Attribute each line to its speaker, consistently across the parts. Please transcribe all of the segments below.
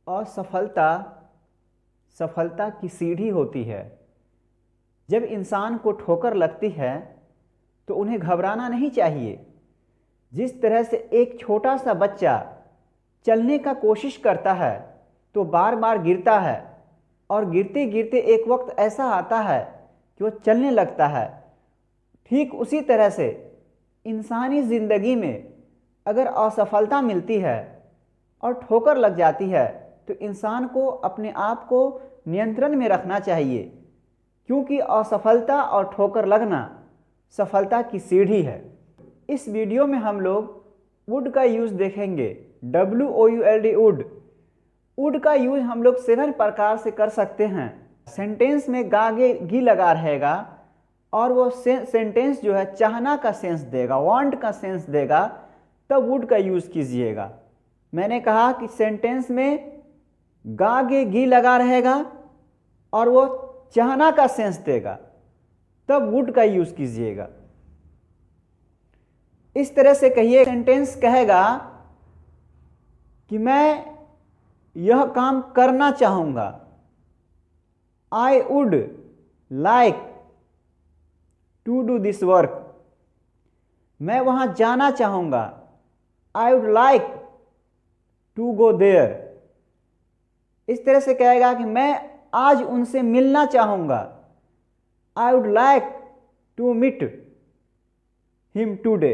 Speaker 1: असफलता सफलता की सीढ़ी होती है। जब इंसान को ठोकर लगती है तो उन्हें घबराना नहीं चाहिए। जिस तरह से एक छोटा सा बच्चा चलने का कोशिश करता है तो बार बार गिरता है और गिरते गिरते एक वक्त ऐसा आता है कि वो चलने लगता है, ठीक उसी तरह से इंसानी ज़िंदगी में अगर असफलता मिलती है और ठोकर लग जाती है तो इंसान को अपने आप को नियंत्रण में रखना चाहिए, क्योंकि असफलता और ठोकर लगना सफलता की सीढ़ी है। इस वीडियो में हम लोग वुड का यूज़ देखेंगे, WOULD वुड। वुड का यूज हम लोग 7 प्रकार से कर सकते हैं। सेंटेंस में गागे गी लगा रहेगा और वो सेंटेंस जो है चाहना का सेंस देगा, वांट का सेंस देगा, तब वुड का यूज कीजिएगा। मैंने कहा कि सेंटेंस में गागे गी लगा रहेगा और वो चाहना का सेंस देगा, तब वुड का यूज कीजिएगा। इस तरह से कहिए, सेंटेंस कहेगा कि मैं यह काम करना चाहूंगा, I would like to do this work. मैं वहां जाना चाहूंगा, I would like to go there. इस तरह से कहेगा कि मैं आज उनसे मिलना चाहूंगा, I would like to meet him today.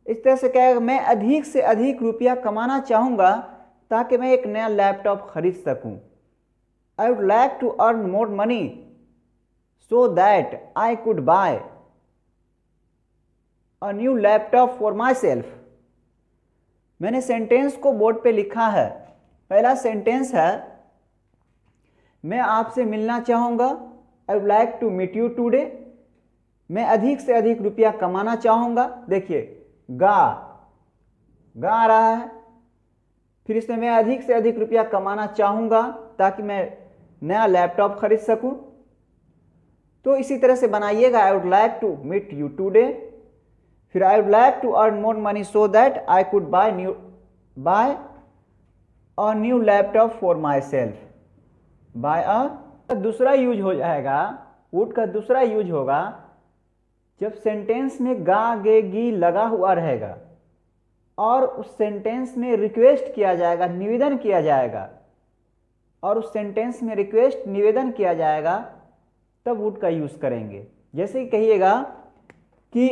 Speaker 1: इस तरह से कहेगा मैं अधिक से अधिक रुपया कमाना चाहूंगा ताकि मैं एक नया लैपटॉप खरीद सकूं, I would like to earn more money so that I could buy a new laptop for myself. मैंने सेंटेंस को बोर्ड पे लिखा है। पहला सेंटेंस है मैं आपसे मिलना चाहूंगा, I would like to meet you today. मैं अधिक से अधिक रुपया कमाना चाहूंगा, देखिए गा गा रहा है, फिर इसमें मैं अधिक से अधिक रुपया कमाना चाहूंगा ताकि मैं नया लैपटॉप खरीद सकूं। तो इसी तरह से बनाइएगा, I would like to meet you today, फिर I would like to earn more money so that I could buy a new laptop for myself, buy a. दूसरा यूज हो जाएगा, वुड का दूसरा यूज होगा जब सेंटेंस में गा गे गी लगा हुआ रहेगा और उस सेंटेंस में रिक्वेस्ट किया जाएगा, निवेदन किया जाएगा, और उस सेंटेंस में रिक्वेस्ट निवेदन किया जाएगा, तब वुड का यूज करेंगे। जैसे कि कहिएगा कि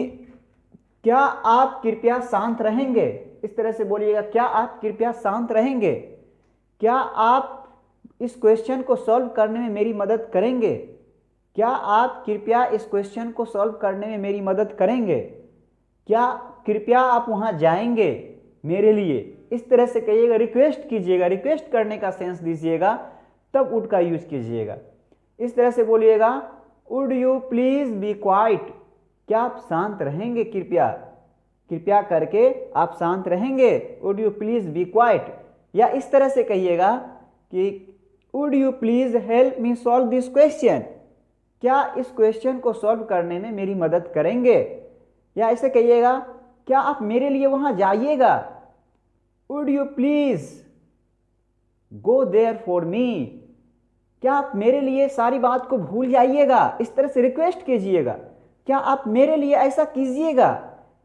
Speaker 1: क्या आप कृपया शांत रहेंगे, इस तरह से बोलिएगा, क्या आप कृपया शांत रहेंगे, क्या आप इस क्वेश्चन को सॉल्व करने में मेरी मदद करेंगे, क्या आप कृपया इस क्वेश्चन को सॉल्व करने में मेरी मदद करेंगे, क्या कृपया आप वहां जाएंगे मेरे लिए। इस तरह से कहिएगा, रिक्वेस्ट कीजिएगा, रिक्वेस्ट करने का सेंस दीजिएगा, तब वुड का यूज कीजिएगा। इस तरह से बोलिएगा, would you please be quite, क्या आप शांत रहेंगे, कृपया कृपया करके आप शांत रहेंगे, would you please be quite. या इस तरह से कहिएगा कि would you please help me solve this question, क्या इस क्वेश्चन को सॉल्व करने में मेरी मदद करेंगे। या ऐसे कहिएगा, क्या आप मेरे लिए वहां जाइएगा, would you please go there for me, क्या आप मेरे लिए सारी बात को भूल जाइएगा। इस तरह से रिक्वेस्ट कीजिएगा, क्या आप मेरे लिए ऐसा कीजिएगा,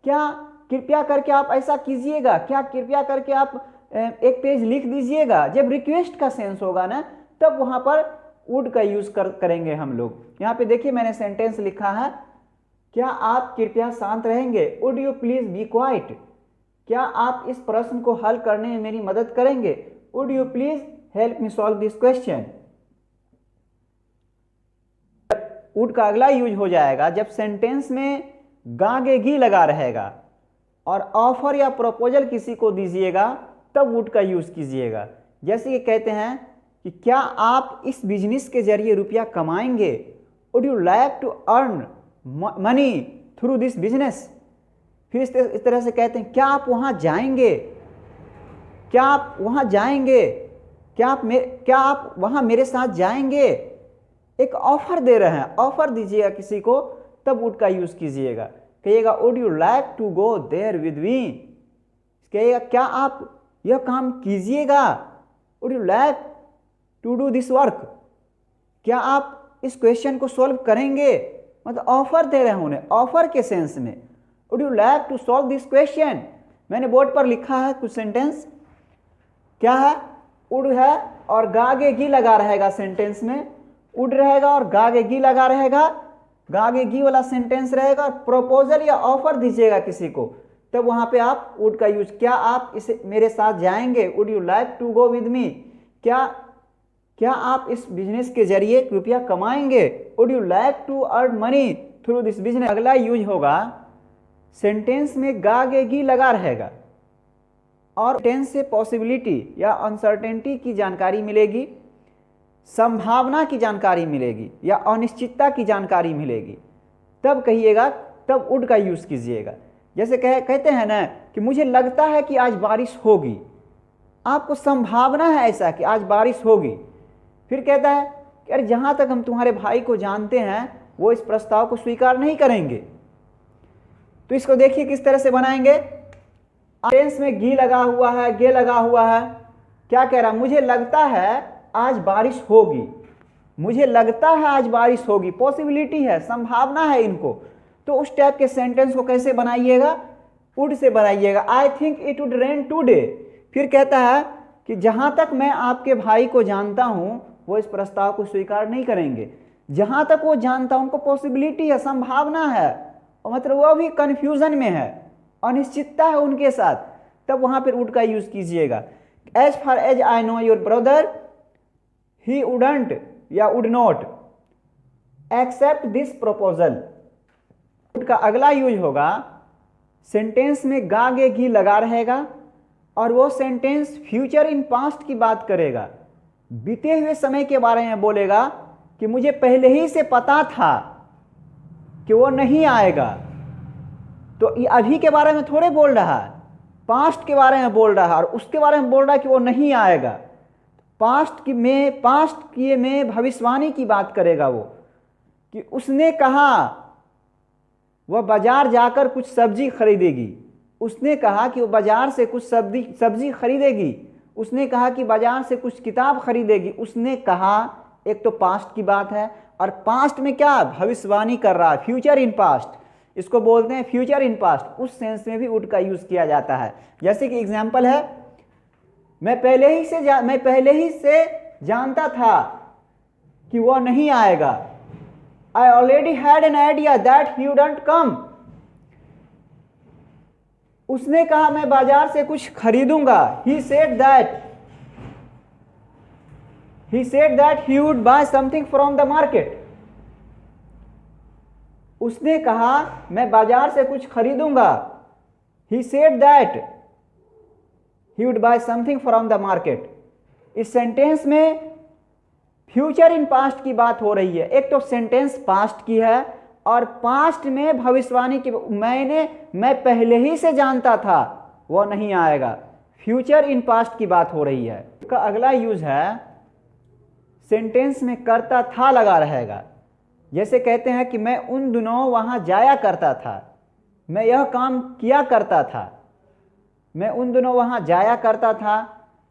Speaker 1: क्या कृपया करके आप ऐसा कीजिएगा, क्या कृपया करके आप एक पेज लिख दीजिएगा। जब रिक्वेस्ट का सेंस होगा ना, तब वहां पर वुड का यूज करेंगे हम लोग। यहां पे देखिए मैंने सेंटेंस लिखा है, क्या आप कृपया शांत रहेंगे, would you please be quite, क्या आप इस प्रश्न को हल करने में मेरी मदद करेंगे, would you please help me solve this question. Would का अगला यूज हो जाएगा जब सेंटेंस में गागे गी लगा रहेगा और ऑफर या प्रपोजल किसी को दीजिएगा, तब वुड का यूज कीजिएगा। जैसे कि कहते हैं कि क्या आप इस बिजनेस के जरिए रुपया कमाएंगे, would you like to earn money through this business. फिर इस तरह से कहते हैं, क्या आप वहां जाएंगे, क्या आप वहां जाएंगे, क्या आप वहां मेरे साथ जाएंगे। एक ऑफर दे रहे हैं, ऑफर दीजिएगा किसी को, तब वुड का यूज कीजिएगा। कहिएगा, would you like to go there with me, कहिएगा क्या आप यह काम कीजिएगा, would you like to do this work, क्या आप इस क्वेश्चन को सॉल्व करेंगे, मतलब ऑफर दे रहे हैं उन्हें, ऑफर के सेंस में, would you like to solve this question. मैंने बोर्ड पर लिखा है कुछ सेंटेंस, क्या है, वुड है और गागेगी लगा रहेगा सेंटेंस में, वुड रहेगा और गागेगी लगा रहेगा, गागेगी वाला सेंटेंस रहेगा, प्रपोजल या ऑफर दीजिएगा किसी को, तब वहां पे आप वुड का यूज, क्या आप इसे मेरे साथ जाएंगे, would you like to go with me, क्या आप इस बिजनेस के जरिए रुपया कमाएंगे, would you like to earn money through this business. अगला यूज होगा, सेंटेंस में गागेगी लगा रहेगा और टेंस से पॉसिबिलिटी या अनसर्टेनिटी की जानकारी मिलेगी, संभावना की जानकारी मिलेगी या अनिश्चितता की जानकारी मिलेगी, तब कहिएगा, तब वुड का यूज कीजिएगा। जैसे कहते हैं ना कि मुझे लगता है कि आज बारिश होगी, आपको संभावना है ऐसा कि आज बारिश होगी, फिर कहता है कि अरे जहाँ तक हम तुम्हारे भाई को जानते हैं वो इस प्रस्ताव को स्वीकार नहीं करेंगे। तो इसको देखिए किस तरह से बनाएंगे, टेंस में गी लगा हुआ है, गे लगा हुआ है, क्या कह रहा, मुझे लगता है आज बारिश होगी, मुझे लगता है आज बारिश होगी, पॉसिबिलिटी है, संभावना है इनको, तो उस टाइप के सेंटेंस को कैसे बनाइएगा, वुड से बनाइएगा। I think it would rain today, फिर कहता है कि जहां तक मैं आपके भाई को जानता हूं वो इस प्रस्ताव को स्वीकार नहीं करेंगे, जहां तक वो जानता उनको पॉसिबिलिटी है, संभावना है, और मतलब वो भी कंफ्यूजन में है, अनिश्चितता है उनके साथ, तब वहां पर वुड का यूज कीजिएगा। As far as I know your brother he wouldn't या would not accept this proposal. Would का अगला यूज होगा, सेंटेंस में गागेगी लगा रहेगा और वो सेंटेंस फ्यूचर इन पास्ट की बात करेगा, बीते हुए समय के बारे में बोलेगा कि मुझे पहले ही से पता था कि वो नहीं आएगा, तो ये अभी के बारे में थोड़े बोल रहा है, पास्ट के बारे में बोल रहा है, और उसके बारे में बोल रहा है कि वो नहीं आएगा, पास्ट की में भविष्यवाणी की बात करेगा वो, कि उसने कहा वह बाजार जाकर कुछ सब्जी खरीदेगी, उसने कहा कि वो बाजार से कुछ सब्जी खरीदेगी, उसने कहा कि बाजार से कुछ किताब खरीदेगी, उसने कहा, एक तो पास्ट की बात है, और पास्ट में क्या भविष्यवाणी कर रहा है, फ्यूचर इन पास्ट, इसको बोलते हैं फ्यूचर इन पास्ट, उस सेंस में भी वुड का यूज किया जाता है। जैसे कि एग्जांपल है, मैं पहले ही से जानता था कि वह नहीं आएगा, I already had an idea that he wouldn't come। उसने कहा मैं बाजार से कुछ खरीदूंगा, he said that he would buy something from the market। उसने कहा मैं बाजार से कुछ खरीदूंगा, he said that he would buy something from the market। इस सेंटेंस में फ्यूचर इन पास्ट की बात हो रही है, एक तो सेंटेंस पास्ट की है और पास्ट में भविष्यवाणी की, मैं पहले ही से जानता था वो नहीं आएगा, फ्यूचर इन पास्ट की बात हो रही है। इसका अगला यूज है, सेंटेंस में करता था लगा रहेगा, जैसे कहते हैं कि मैं उन दिनों वहां जाया करता था, मैं यह काम किया करता था, मैं उन दिनों वहां जाया करता था,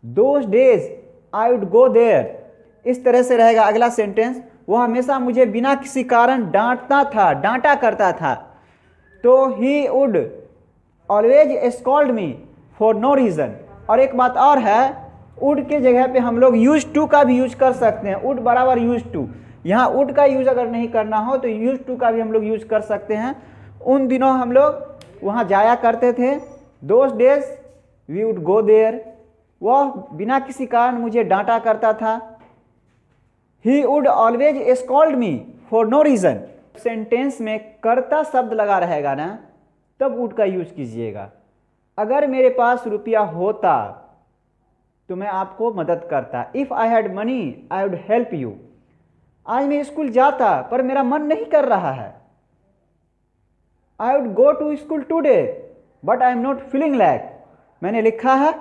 Speaker 1: those days I would go there, इस तरह से रहेगा अगला सेंटेंस। वह हमेशा मुझे बिना किसी कारण डांटा करता था, तो he would always scold me for no reason. और एक बात और है, वुड के जगह पे हम लोग यूज टू का भी यूज कर सकते हैं, वुड बराबर यूज टू, यहाँ वुड का यूज अगर नहीं करना हो तो यूज टू का भी हम लोग यूज कर सकते हैं। उन दिनों हम लोग वहाँ जाया करते थे, those days we would go there, वह बिना किसी कारण मुझे डांटा करता था, He would always scold me for no reason। Sentence में कर्ता शब्द लगा रहेगा ना, तब would का यूज कीजिएगा। अगर मेरे पास रुपया होता तो मैं आपको मदद करता, if I had money I would help you. आज मैं स्कूल जाता पर मेरा मन नहीं कर रहा है, I would go to school today but I am not feeling like. मैंने लिखा है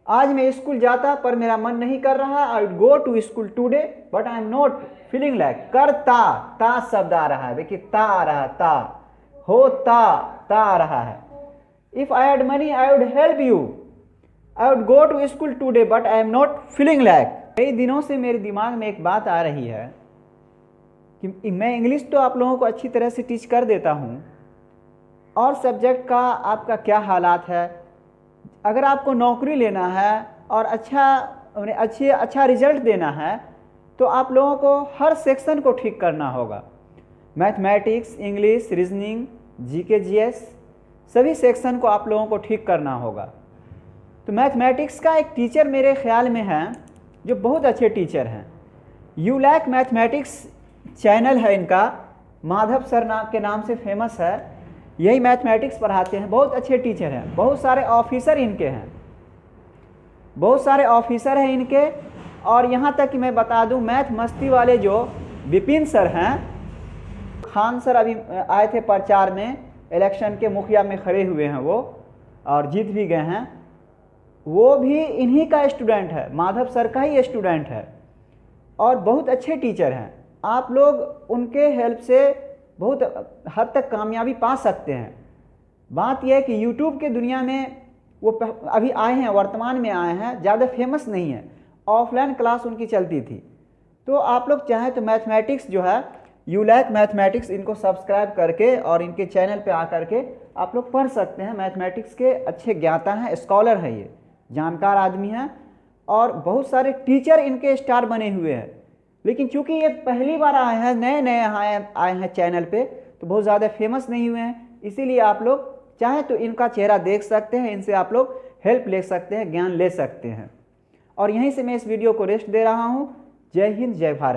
Speaker 1: आज मैं स्कूल जाता पर मेरा मन नहीं कर रहा, I would go to school today but I am not feeling like. करता, ता शब्द आ रहा है, देखिए ता आ रहा है, ता होता, ता आ रहा है। If I had money I would help you, I would go to school today but I am not feeling like. कई दिनों से मेरे दिमाग में एक बात आ रही है कि मैं इंग्लिश तो आप लोगों को अच्छी तरह से टीच कर देता हूँ, और सब्जेक्ट का आपका क्या हालात है। अगर आपको नौकरी लेना है और अच्छा रिजल्ट देना है तो आप लोगों को हर सेक्शन को ठीक करना होगा। Mathematics, English, reasoning, GK, GS, सभी सेक्शन को आप लोगों को ठीक करना होगा। तो मैथमेटिक्स का एक टीचर मेरे ख्याल में है जो बहुत अच्छे टीचर हैं। यू लाइक मैथमेटिक्स चैनल है इनका, माधव सर के नाम से फेमस है। यही मैथमेटिक्स पढ़ाते हैं, बहुत अच्छे टीचर हैं। बहुत सारे ऑफिसर इनके हैं, बहुत सारे ऑफिसर हैं इनके। और यहाँ तक कि मैं बता दूँ, मैथ मस्ती वाले जो विपिन सर हैं, खान सर अभी आए थे प्रचार में, इलेक्शन के मुखिया में खड़े हुए हैं वो, और जीत भी गए हैं। वो भी इन्हीं का स्टूडेंट है, माधव सर का ही स्टूडेंट है, और बहुत अच्छे टीचर हैं। आप लोग उनके हेल्प से बहुत हद तक कामयाबी पा सकते हैं। बात यह है कि यूट्यूब के दुनिया में वो अभी आए हैं, वर्तमान में आए हैं, ज़्यादा फेमस नहीं है। ऑफलाइन क्लास उनकी चलती थी। तो आप लोग चाहें तो मैथमेटिक्स जो है, यू लाइक मैथमेटिक्स, इनको सब्सक्राइब करके और इनके चैनल पे आकर के आप लोग पढ़ सकते हैं। मैथमेटिक्स के अच्छे ज्ञाता हैं, स्कॉलर हैं, ये जानकार आदमी हैं, और बहुत सारे टीचर इनके स्टार बने हुए हैं। लेकिन चूंकि ये पहली बार आए हैं, नए नए आए हैं चैनल पे, तो बहुत ज़्यादा फेमस नहीं हुए हैं। इसीलिए आप लोग चाहें तो इनका चेहरा देख सकते हैं, इनसे आप लोग हेल्प ले सकते हैं, ज्ञान ले सकते हैं। और यहीं से मैं इस वीडियो को रेस्ट दे रहा हूँ। जय हिंद, जय भारत।